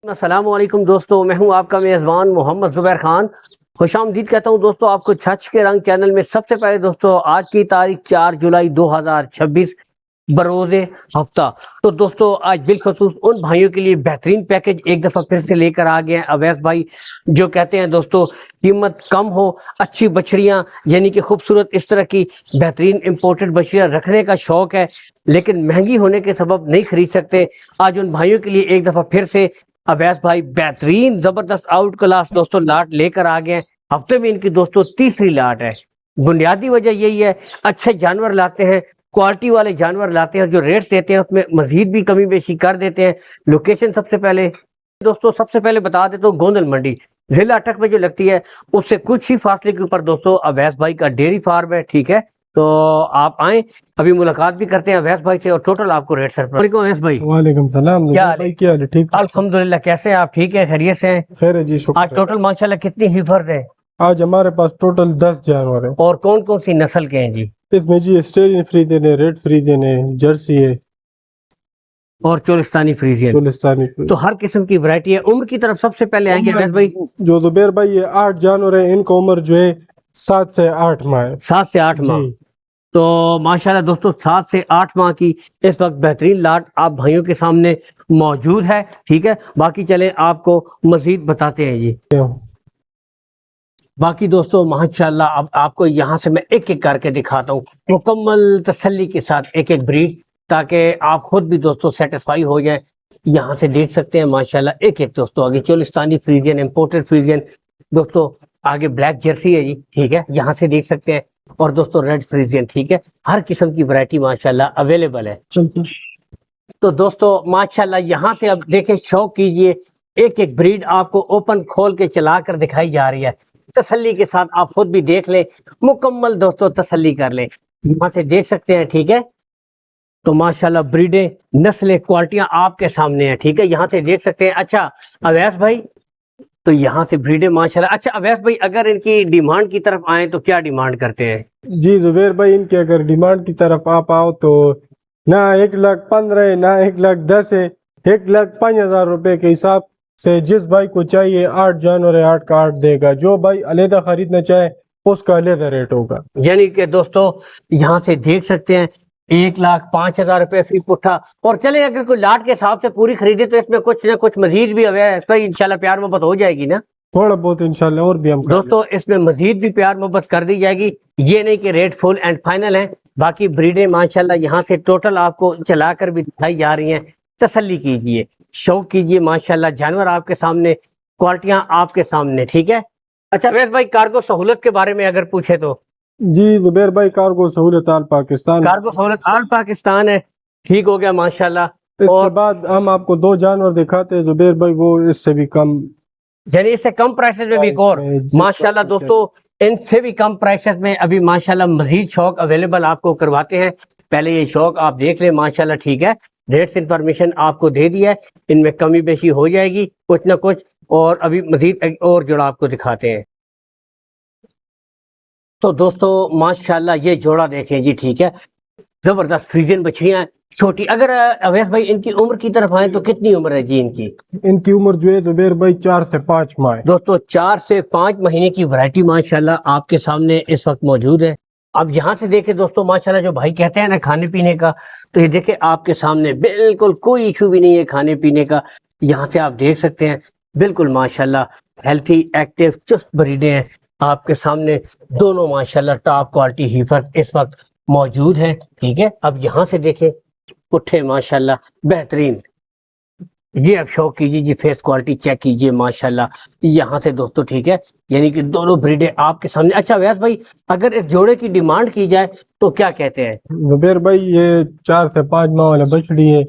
السلام علیکم دوستو، میں ہوں آپ کا میزبان محمد زبیر خان۔ خوش آمدید کہتا ہوں دوستو آپ کو چھچ کے رنگ چینل میں۔ سب سے پہلے دوستو آج کی تاریخ 4 جولائی 2026 بروز ہفتہ۔ تو دوستو آج بالخصوص ان بھائیوں کے لیے بہترین پیکج ایک دفعہ پھر سے لے کر آ گئے ہیں اویس بھائی، جو کہتے ہیں دوستو قیمت کم ہو، اچھی بچڑیاں یعنی کہ خوبصورت اس طرح کی بہترین امپورٹڈ بچڑیاں رکھنے کا شوق ہے لیکن مہنگی ہونے کے سبب نہیں خرید سکتے۔ آج ان بھائیوں کے لیے ایک دفعہ پھر سے اویس بھائی بہترین زبردست آؤٹ کلاس دوستو لاٹ لے کر آ گئے ہیں۔ ہفتے میں ان کی دوستو تیسری لاٹ ہے۔ بنیادی وجہ یہی ہے، اچھے جانور لاتے ہیں، کوالٹی والے جانور لاتے ہیں، جو ریٹ دیتے ہیں اس میں مزید بھی کمی بیشی کر دیتے ہیں۔ لوکیشن سب سے پہلے بتا دیتا ہوں، گوندل منڈی ضلع اٹک میں جو لگتی ہے اس سے کچھ ہی فاصلے کے اوپر دوستو اویس بھائی کا ڈیری فارم ہے، ٹھیک ہے؟ تو آپ آئیں، ابھی ملاقات بھی کرتے ہیں اویس بھائی سے اور ٹوٹل آپ کو ریٹ سر۔ وعلیکم اویس بھائی۔ وعلیکم السلام کیا حال ہے؟ ٹھیک الحمدللہ، کیسے ہیں آپ؟ ٹھیک ہے، خیریت سے ہیں؟ خیر ہے جی، شکر۔ آج ٹوٹل ماشاءاللہ کتنی ہیفرز ہیں؟ آج ہمارے پاس ٹوٹل 10 جانور ہیں۔ اور کون کون سی نسل کے ہیں جی؟ اس میں جی اسٹریلین فریزین ہے، ریڈ فریزین ہے، جرسی ہے اور چولستانی فریزین، چولستانی تو ہر قسم کی ورائٹی ہے۔ عمر کی طرف سب سے پہلے آئیں گے اویس بھائی۔ جو زبیر بھائی یہ 8 جانور ہیں، ان کا عمر جو ہے 7 سے 8 ماہ ہے۔ 7 سے 8 ماہ، جی تو ماشاءاللہ دوستو 7 سے 8 ماہ کی اس وقت بہترین لاٹ آپ بھائیوں کے سامنے موجود ہے، ٹھیک ہے؟ باقی چلیں آپ کو مزید بتاتے ہیں جی۔ باقی دوستو ماشاءاللہ اب آپ کو یہاں سے میں ایک ایک کر کے دکھاتا ہوں مکمل تسلی کے ساتھ، ایک ایک بریڈ، تاکہ آپ خود بھی دوستو سیٹسفائی ہو جائیں۔ یہاں سے دیکھ سکتے ہیں ماشاءاللہ ایک ایک دوستو، آگے چولستانی فریزین، امپورٹڈ فریزین دوستو، آگے بلیک جرسی ہے جی، ٹھیک ہے؟ یہاں سے دیکھ سکتے ہیں، اور دوستو ریڈ فریزین، ٹھیک ہے؟ ہر قسم کی ورائٹی ماشاءاللہ اویلیبل ہے۔ تو دوستو ماشاءاللہ یہاں سے اب دیکھیں، شوق کیجئے، ایک ایک بریڈ آپ کو اوپن کھول کے چلا کر دکھائی جا رہی ہے۔ تسلی کے ساتھ آپ خود بھی دیکھ لیں، مکمل دوستو تسلی کر لیں۔ یہاں سے دیکھ سکتے ہیں، ٹھیک ہے؟ تو ماشاءاللہ بریڈیں، نسلیں، کوالٹیاں آپ کے سامنے ہیں، ٹھیک ہے؟ یہاں سے دیکھ سکتے ہیں۔ اچھا اویس بھائی، تو یہاں سے بریڈیں ماشاءاللہ، اچھا اویس بھائی اگر ان کی ڈیمانڈ کی طرف آئیں تو کیا ڈیمانڈ کرتے ہیں؟ جی زبیر بھائی، ان کی اگر ڈیمانڈ کی طرف آپ آؤ تو نہ 1,15,000 ہے، نہ 1,10,000 ہے، 1,05,000 روپے کے حساب سے جس بھائی کو چاہیے 8 جانور ہے 8 کا 8 دے گا۔ جو بھائی علیحدہ خریدنا چاہے اس کا علیحدہ ریٹ ہوگا۔ یعنی کہ دوستو یہاں سے دیکھ سکتے ہیں 1,05,000 روپے فی پٹھا، اور چلے اگر کوئی لاٹ کے حساب سے پوری خریدے تو اس میں کچھ نہ کچھ مزید بھی اویس بھائی انشاءاللہ پیار محبت ہو جائے گی نا؟ تھوڑا بہت انشاءاللہ اور بھی ہم دوستو اس میں مزید بھی پیار محبت کر دی جائے گی، یہ نہیں کہ ریٹ فل اینڈ فائنل ہے۔ باقی بریڈیں ماشاءاللہ یہاں سے ٹوٹل آپ کو چلا کر بھی دکھائی جا رہی ہیں۔ تسلی کیجئے، شوق کیجئے، ماشاءاللہ جانور آپ کے سامنے، کوالٹیاں آپ کے سامنے، ٹھیک ہے؟ اچھا اویس بھائی کارگو سہولت کے بارے میں اگر پوچھے تو؟ جی زبیر بھائی، کارگو سہولت آل پاکستان، کارگو سہولت آل پاکستان ہے، ٹھیک ہو گیا ماشاءاللہ۔ اس کے بعد ہم آپ کو 2 جانور دکھاتے ہیں زبیر بھائی، وہ اس سے بھی کم، یعنی اس سے کم پرائسز میں بھی ایک اور ماشاءاللہ دوستو، ان سے بھی کم پرائسز میں ابھی ماشاءاللہ مزید شوق اویلیبل آپ کو کرواتے ہیں۔ پہلے یہ شوق آپ دیکھ لیں ماشاءاللہ، ٹھیک ہے؟ ریٹس انفارمیشن آپ کو دے دی ہے، ان میں کمی بیشی ہو جائے گی کچھ نہ کچھ، اور ابھی مزید ایک اور جوڑا آپ کو دکھاتے ہیں۔ تو دوستو ماشاءاللہ یہ جوڑا دیکھیں جی، ٹھیک ہے؟ زبردست فریزین بچڑیاں چھوٹی۔ اگر اویس بھائی ان کی عمر کی طرف آئیں تو کتنی عمر ہے جی ان کی؟ ان کی عمر جو ہے زبیر بھائی 4 سے 5 ماہ ہے۔ دوستو 4 سے 5 مہینے کی ورائٹی ماشاءاللہ آپ کے سامنے اس وقت موجود ہے۔ اب یہاں سے دیکھیں دوستو ماشاءاللہ، جو بھائی کہتے ہیں نا کھانے پینے کا، تو یہ دیکھیں آپ کے سامنے بالکل کوئی ایشو بھی نہیں ہے کھانے پینے کا۔ یہاں سے آپ دیکھ سکتے ہیں بالکل ماشاءاللہ ہیلتھی، ایکٹیو، چست بریڈیں ہیں آپ کے سامنے، دونوں ماشاءاللہ ٹاپ کوالٹی ہیفر اس وقت موجود ہیں، ٹھیک ہے؟ اب یہاں سے دیکھیں پٹھے ماشاءاللہ بہترین، یہ اب شوق کیجیے جی، فیس کوالٹی چیک کیجیے ماشاءاللہ یہاں سے دوستو، ٹھیک ہے؟ یعنی کہ دونوں بریڈیں آپ کے سامنے۔ اچھا اویس بھائی اگر اس جوڑے کی ڈیمانڈ کی جائے تو کیا کہتے ہیں؟ زبیر بھائی یہ 4 سے 5 ماہ والا بچڑی ہے،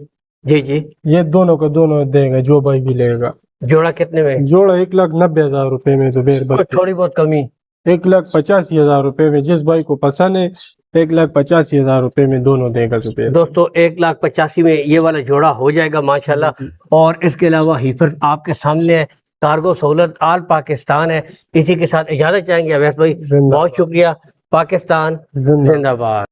جی جی، یہ دونوں کا دونوں دے گا، جو بھائی بھی لے گا۔ جوڑا کتنے میں؟ جوڑا 1,90,000 روپے میں زبیر بھائی، تھوڑی بہت کمی؟ 1,85,000 روپے میں، جس بھائی کو پسند ہے 1,85,000 روپے میں دونوں دے گا زبیر۔ دوستو 1,85,000 میں یہ والا جوڑا ہو جائے گا ماشاءاللہ، اور اس کے علاوہ ہیفر آپ کے سامنے ہے، کارگو سہولت آل پاکستان ہے۔ اسی کے ساتھ اجازت چاہیں گے اویس بھائی، بہت شکریہ، پاکستان زندہ باد۔